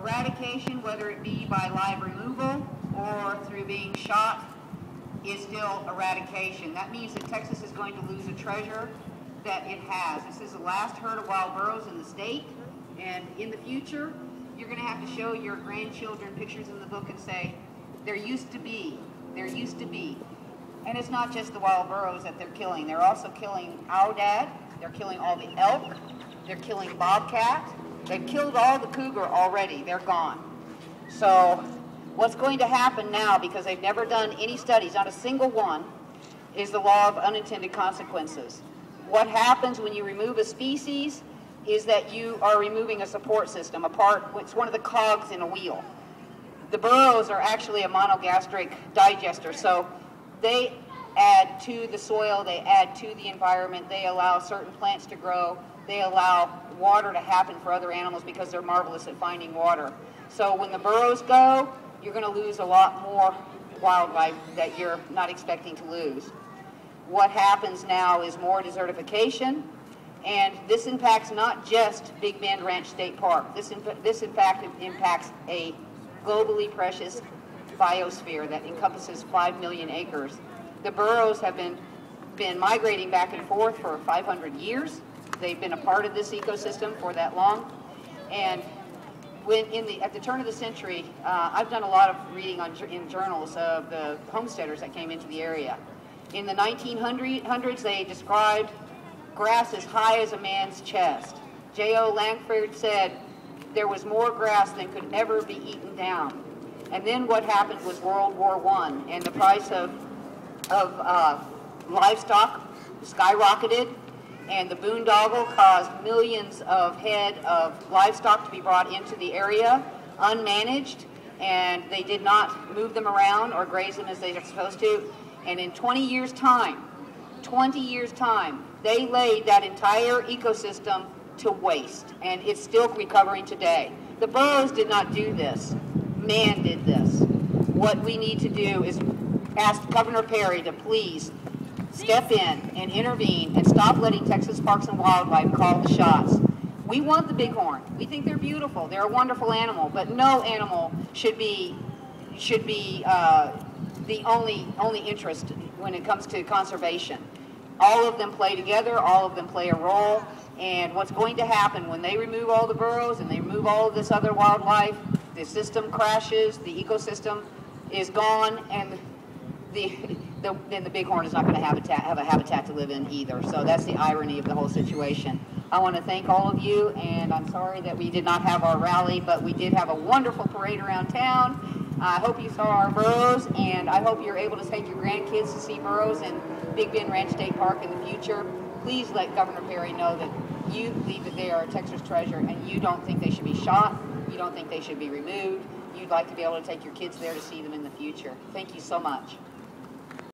eradication, whether it be by live removal or through being shot, is still eradication. That means that Texas is going to lose a treasure that it has. This is the last herd of wild burros in the state, and in the future, you're going to have to show your grandchildren pictures in the book and say, there used to be. And it's not just the wild burros that they're killing. They're also killing Aoudad. They're killing all the elk. They're killing bobcat. They've killed all the cougar already. They're gone. So what's going to happen now, because they've never done any studies, not a single one, is the law of unintended consequences. What happens when you remove a species is that you are removing a support system, a part, it's one of the cogs in a wheel. The burros are actually a monogastric digester, so they add to the soil, they add to the environment, they allow certain plants to grow, they allow water to happen for other animals because they're marvelous at finding water. So when the burros go, you're going to lose a lot more wildlife that you're not expecting to lose. What happens now is more desertification, and this impacts not just Big Bend Ranch State Park. This in fact impacts a globally precious biosphere that encompasses 5 million acres. The burros have been migrating back and forth for 500 years. They've been a part of this ecosystem for that long. And at the turn of the century, I've done a lot of reading in journals of the homesteaders that came into the area. In the 1900s, they described grass as high as a man's chest. J.O. Langford said there was more grass than could ever be eaten down. And then what happened was World War I, and the price of livestock skyrocketed, and the boondoggle caused millions of head of livestock to be brought into the area, unmanaged, and they did not move them around or graze them as they are supposed to. And in 20 years' time, they laid that entire ecosystem to waste, and it's still recovering today. The burros did not do this. Man did this. What we need to do is ask Governor Perry to please step in and intervene and stop letting Texas Parks and Wildlife call the shots. We want the bighorn. We think they're beautiful. They're a wonderful animal, but no animal should be the only interest when it comes to conservation. All of them play together. All of them play a role. And what's going to happen when they remove all the burros and they remove all of this other wildlife, the system crashes, the ecosystem is gone, and then the bighorn is not going to have a habitat to live in either. So that's the irony of the whole situation. I want to thank all of you, and I'm sorry that we did not have our rally, but we did have a wonderful parade around town. I hope you saw our burros, and I hope you're able to take your grandkids to see burros in Big Bend Ranch State Park in the future. Please let Governor Perry know that you believe that they are a Texas treasure, and you don't think they should be shot, you don't think they should be removed. You'd like to be able to take your kids there to see them in the future. Thank you so much.